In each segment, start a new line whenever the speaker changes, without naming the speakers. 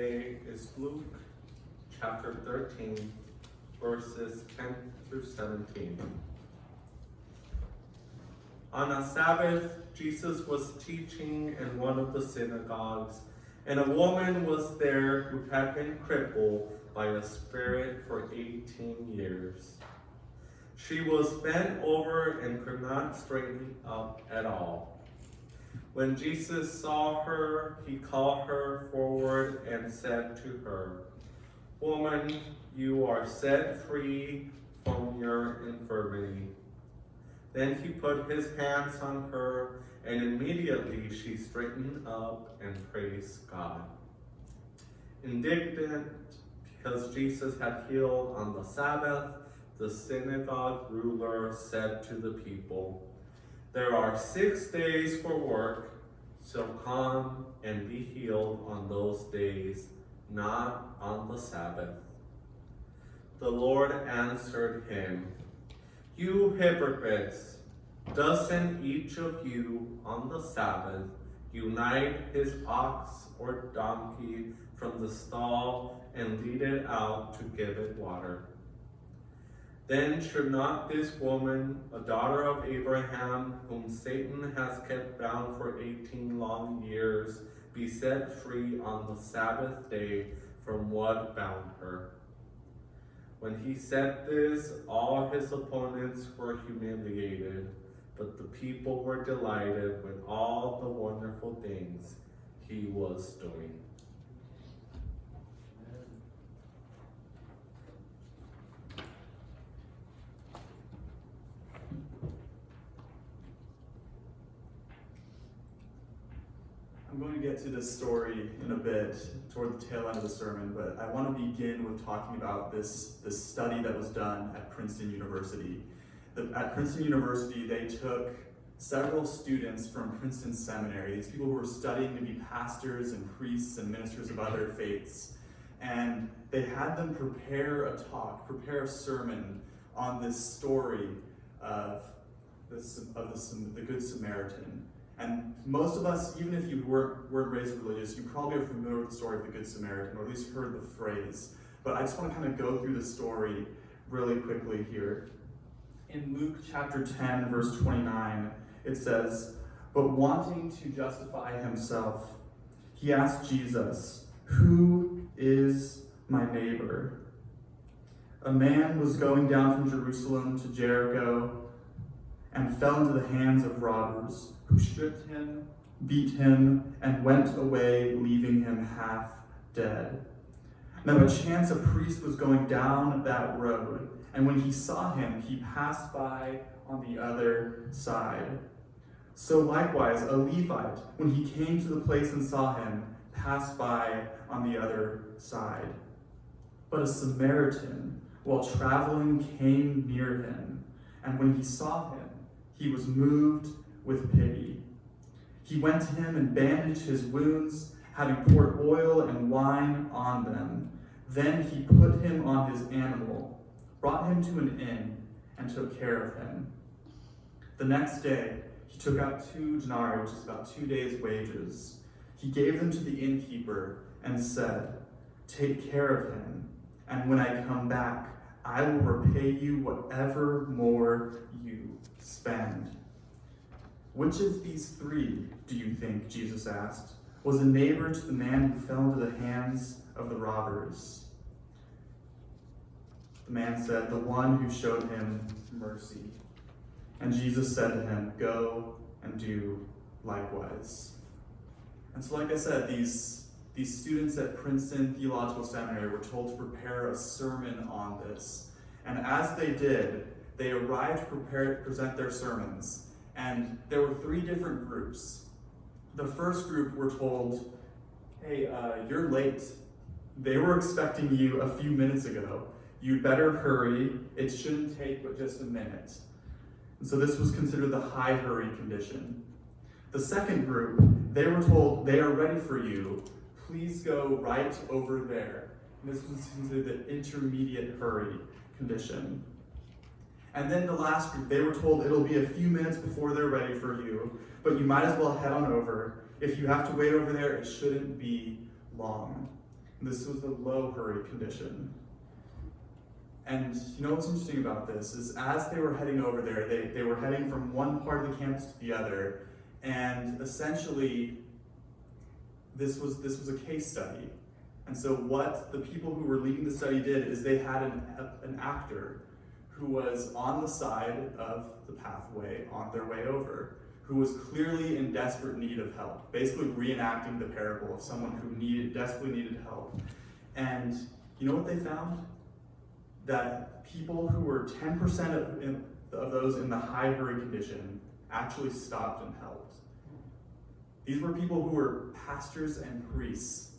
today is Luke chapter 13, verses 10 through 17. On a Sabbath, Jesus was teaching in one of the synagogues, and a woman was there who had been crippled by a spirit for 18 years. She was bent over and could not straighten up at all. When Jesus saw her, he called her forward and said to her, "Woman, you are set free from your infirmity." Then he put his hands on her, and immediately she straightened up and praised God. Indignant because Jesus had healed on the Sabbath, the synagogue ruler said to the people, "There are 6 days for work, so come and be healed on those days, not on the Sabbath." The Lord answered him, "You hypocrites, doesn't each of you on the Sabbath unite his ox or donkey from the stall and lead it out to give it water? Then should not this woman, a daughter of Abraham, whom Satan has kept bound for 18 long years, be set free on the Sabbath day from what bound her?" When he said this, all his opponents were humiliated, but the people were delighted with all the wonderful things he was doing.
I'm going to get to this story in a bit toward the tail end of the sermon, but I want to begin with talking about this study that was done at Princeton University. At Princeton University, they took several students from Princeton Seminary, these people who were studying to be pastors and priests and ministers of other faiths, and they had them prepare a sermon on this story of the Good Samaritan. And most of us, even if you weren't raised religious, you probably are familiar with the story of the Good Samaritan, or at least heard the phrase. But I just want to kind of go through the story really quickly here. In Luke chapter 10, verse 29, it says, "But wanting to justify himself, he asked Jesus, 'Who is my neighbor?' A man was going down from Jerusalem to Jericho and fell into the hands of robbers, who stripped him, beat him, and went away, leaving him half dead. Now by chance a priest was going down that road, and when he saw him, he passed by on the other side. So likewise a Levite, when he came to the place and saw him, passed by on the other side. But a Samaritan, while traveling, came near him, and when he saw him, he was moved with pity. He went to him and bandaged his wounds, having poured oil and wine on them. Then he put him on his animal, brought him to an inn, and took care of him. The next day, he took out 2 denarii, which is about 2 days' wages. He gave them to the innkeeper and said, 'Take care of him, and when I come back, I will repay you whatever more you spend.' Which of these 3 do you think," Jesus asked, "was a neighbor to the man who fell into the hands of the robbers?" The man said, "The one who showed him mercy." And Jesus said to him, "Go and do likewise." And so, like I said, these students at Princeton Theological Seminary were told to prepare a sermon on this. And as they did, they arrived prepared to present their sermons. And there were 3 different groups. The first group were told, "Hey, you're late. They were expecting you a few minutes ago. You'd better hurry. It shouldn't take but just a minute." And so this was considered the high hurry condition. The second group, they were told, "They are ready for you. Please go right over there." And this was considered the intermediate hurry condition. And then the last group, they were told it'll be a few minutes before they're ready for you, but you might as well head on over. If you have to wait over there, it shouldn't be long. This was the low hurry condition. And you know what's interesting about this is as they were heading over there, they were heading from one part of the campus to the other, and essentially this was a case study. And so what the people who were leading the study did is they had an actor who was on the side of the pathway on their way over, who was clearly in desperate need of help, basically reenacting the parable of someone who desperately needed help. And you know what they found? That people who were 10% of those in the high hurry condition actually stopped and helped. These were people who were pastors and priests.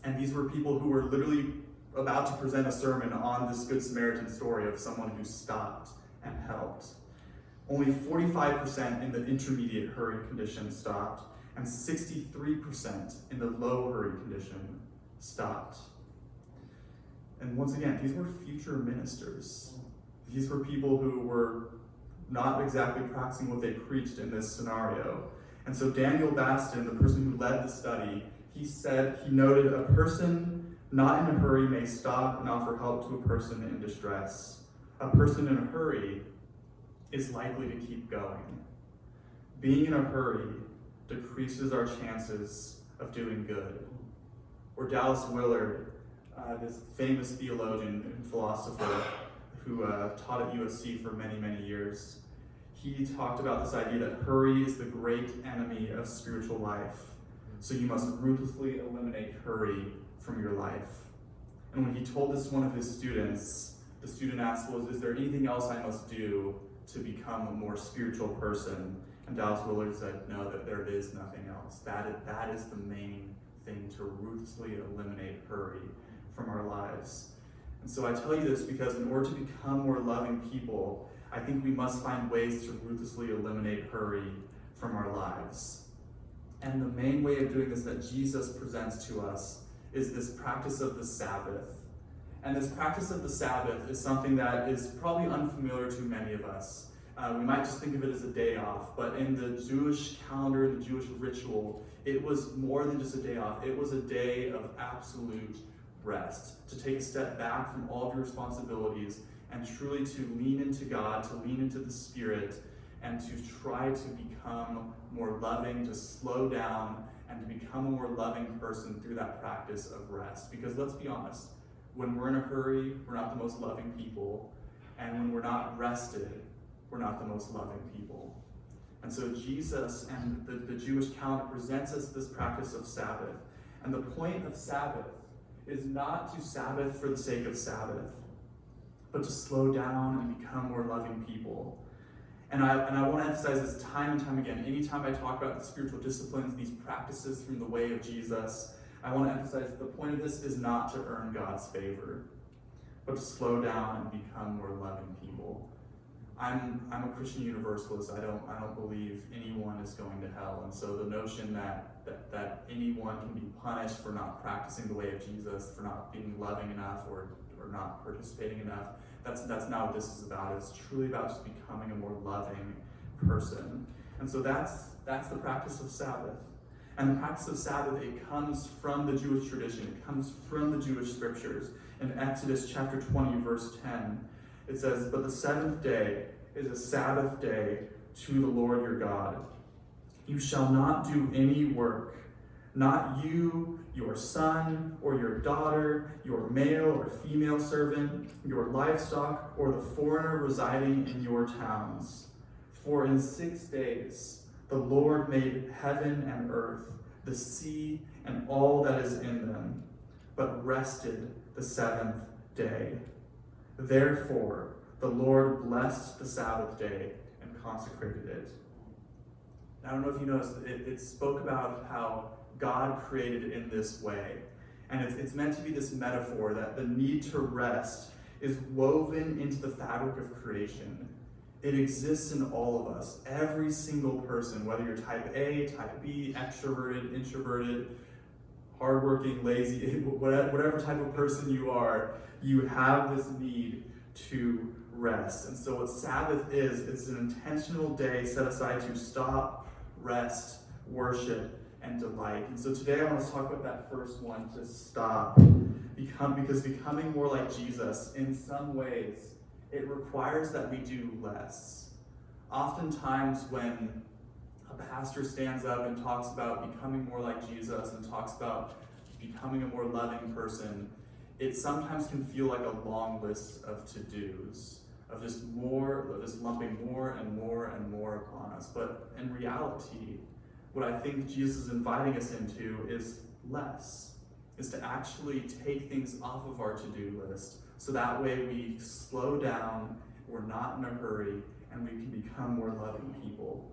And these were people who were literally about to present a sermon on this Good Samaritan story of someone who stopped and helped. Only 45% in the intermediate hurry condition stopped, and 63% in the low hurry condition stopped. And once again, these were future ministers. These were people who were not exactly practicing what they preached in this scenario. And so Daniel Baston, the person who led the study, he noted a person not in a hurry may stop and offer help to a person in distress. A person in a hurry is likely to keep going. Being in a hurry decreases our chances of doing good. Or Dallas Willard, this famous theologian and philosopher who taught at USC for many, many years, he talked about this idea that hurry is the great enemy of spiritual life. So you must ruthlessly eliminate hurry from your life. And when he told this to one of his students, the student asked, well, is there anything else I must do to become a more spiritual person? And Dallas Willard said, no, that there is nothing else. That is the main thing, to ruthlessly eliminate hurry from our lives. And so I tell you this because in order to become more loving people, I think we must find ways to ruthlessly eliminate hurry from our lives. And the main way of doing this that Jesus presents to us is this practice of the Sabbath. And this practice of the Sabbath is something that is probably unfamiliar to many of us. We might just think of it as a day off, but in the Jewish calendar, the Jewish ritual, it was more than just a day off. It was a day of absolute rest, to take a step back from all of your responsibilities and truly to lean into God, to lean into the Spirit, and to try to become more loving, to slow down, and to become a more loving person through that practice of rest. Because let's be honest, when we're in a hurry, we're not the most loving people, and when we're not rested, we're not the most loving people. And so Jesus and the Jewish calendar presents us this practice of Sabbath. And the point of Sabbath is not to Sabbath for the sake of Sabbath, but to slow down and become more loving people. And I want to emphasize this time and time again. Anytime I talk about the spiritual disciplines, these practices from the way of Jesus, I want to emphasize that the point of this is not to earn God's favor, but to slow down and become more loving people. I'm a Christian universalist. I don't believe anyone is going to hell. And so the notion that anyone can be punished for not practicing the way of Jesus, for not being loving enough or not participating enough, that's not what this is about. It's truly about just becoming a more loving person. And so that's the practice of Sabbath. And the practice of Sabbath, it comes from the Jewish tradition. It comes from the Jewish scriptures. In Exodus chapter 20, verse 10, it says, "But the seventh day is a Sabbath day to the Lord your God. You shall not do any work, not you, your son or your daughter, your male or female servant, your livestock, or the foreigner residing in your towns. For in 6 days the Lord made heaven and earth, the sea, and all that is in them, but rested the seventh day. Therefore the Lord blessed the Sabbath day and consecrated it." I don't know if you noticed, it spoke about how God created it in this way. And it's meant to be this metaphor that the need to rest is woven into the fabric of creation. It exists in all of us, every single person, whether you're type A, type B, extroverted, introverted, hardworking, lazy, whatever type of person you are, you have this need to rest. And so what Sabbath is, it's an intentional day set aside to stop, rest, worship, and delight. And so today I want to talk about that first one, to stop. Because becoming more like Jesus, in some ways, it requires that we do less. Oftentimes when a pastor stands up and talks about becoming more like Jesus and talks about becoming a more loving person, it sometimes can feel like a long list of to-dos, of just lumping more and more and more upon us. But in reality, what I think Jesus is inviting us into is less, is to actually take things off of our to-do list, so that way we slow down, we're not in a hurry, and we can become more loving people.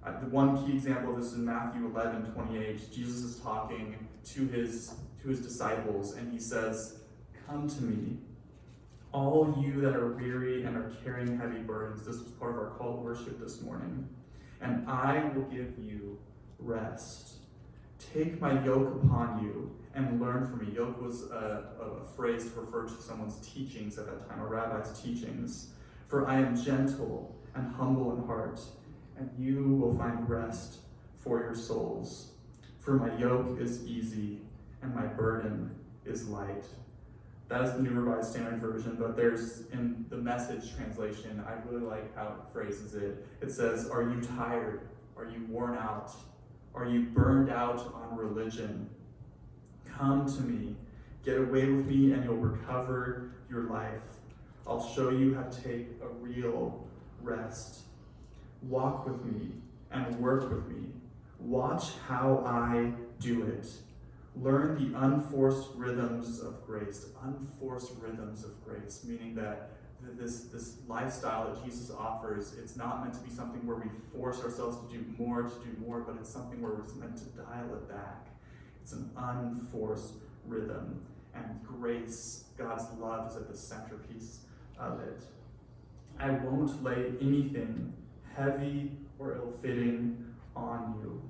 The one key example of this is in Matthew 11:28. Jesus is talking to his disciples, and he says, "Come to me, all you that are weary and are carrying heavy burdens." This was part of our call to worship this morning. "And I will give you rest. Take my yoke upon you and learn from me." Yoke was a phrase to refer to someone's teachings at that time, a rabbi's teachings. "For I am gentle and humble in heart, and you will find rest for your souls. For my yoke is easy and my burden is light." That is the New Revised Standard Version, but there's, in the Message translation, I really like how it phrases it. It says, "Are you tired? Are you worn out? Are you burned out on religion? Come to me, get away with me, and you'll recover your life. I'll show you how to take a real rest. Walk with me and work with me. Watch how I do it. Learn the unforced rhythms of grace." Unforced rhythms of grace, meaning that this lifestyle that Jesus offers, it's not meant to be something where we force ourselves to do more, but it's something where we're meant to dial it back. It's an unforced rhythm, and grace, God's love, is at the centerpiece of it. "I won't lay anything heavy or ill-fitting on you.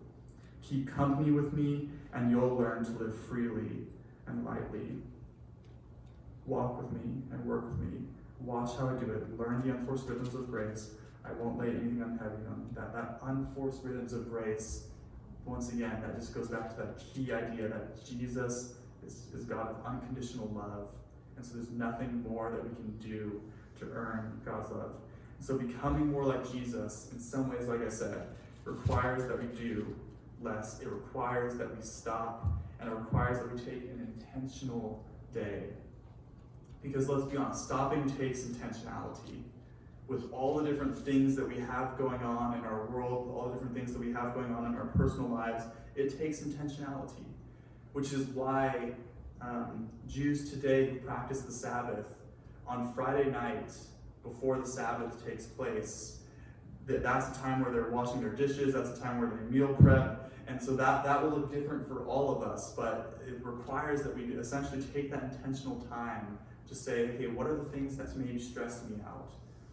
Keep company with me, and you'll learn to live freely and lightly. Walk with me and work with me. Watch how I do it. Learn the unforced rhythms of grace. I won't lay anything heavy on you." That unforced rhythms of grace, once again, that just goes back to that key idea that Jesus is God of unconditional love. And so there's nothing more that we can do to earn God's love. And so becoming more like Jesus, in some ways, like I said, requires that we do less. It requires that we stop, and it requires that we take an intentional day. Because let's be honest, stopping takes intentionality. With all the different things that we have going on in our world, all the different things that we have going on in our personal lives, it takes intentionality. Which is why Jews today who practice the Sabbath, on Friday night, before the Sabbath takes place, that's the time where they're washing their dishes, that's the time where they meal prep, and so that will look different for all of us, but it requires that we essentially take that intentional time to say, okay, what are the things that maybe stress me out?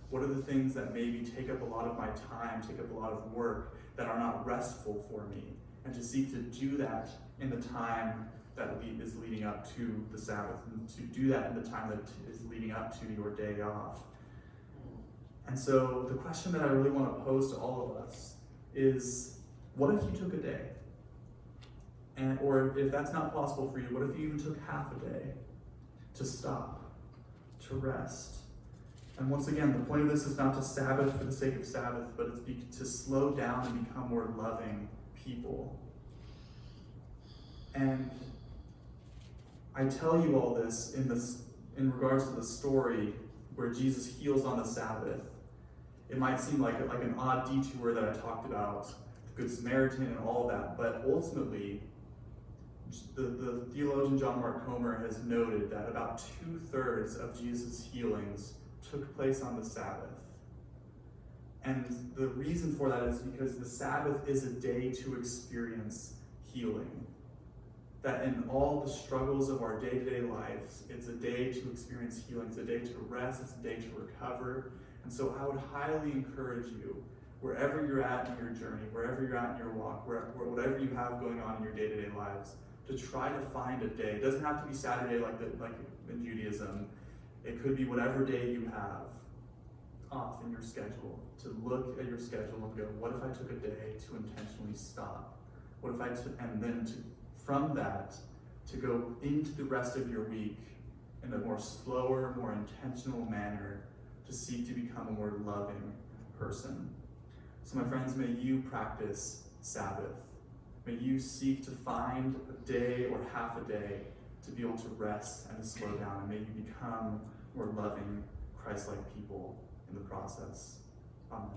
What are the things that maybe take up a lot of my time, take up a lot of work, that are not restful for me? And to seek to do that in the time that is leading up to the Sabbath, and to do that in the time that is leading up to your day off. And so the question that I really want to pose to all of us is, what if you took a day? Or if that's not possible for you, what if you even took half a day to stop, to rest? And once again, the point of this is not to Sabbath for the sake of Sabbath, but it's to slow down and become more loving people. And I tell you all this in regards to the story where Jesus heals on the Sabbath. It might seem like an odd detour that I talked about, the Good Samaritan and all that, but ultimately, the theologian John Mark Comer has noted that about 2/3 of Jesus' healings took place on the Sabbath. And the reason for that is because the Sabbath is a day to experience healing. That in all the struggles of our day-to-day lives, it's a day to experience healing. It's a day to rest. It's a day to recover. And so I would highly encourage you, wherever you're at in your journey, wherever you're at in your walk, whatever you have going on in your day-to-day lives, to try to find a day. It doesn't have to be Saturday like in Judaism. It could be whatever day you have off in your schedule, to look at your schedule and go, what if I took a day to intentionally stop? What What if I from that, to go into the rest of your week in a more slower, more intentional manner to seek to become a more loving person. So my friends, may you practice Sabbath. May you seek to find a day or half a day to be able to rest and to slow down, and may you become more loving, Christ-like people in the process. Amen.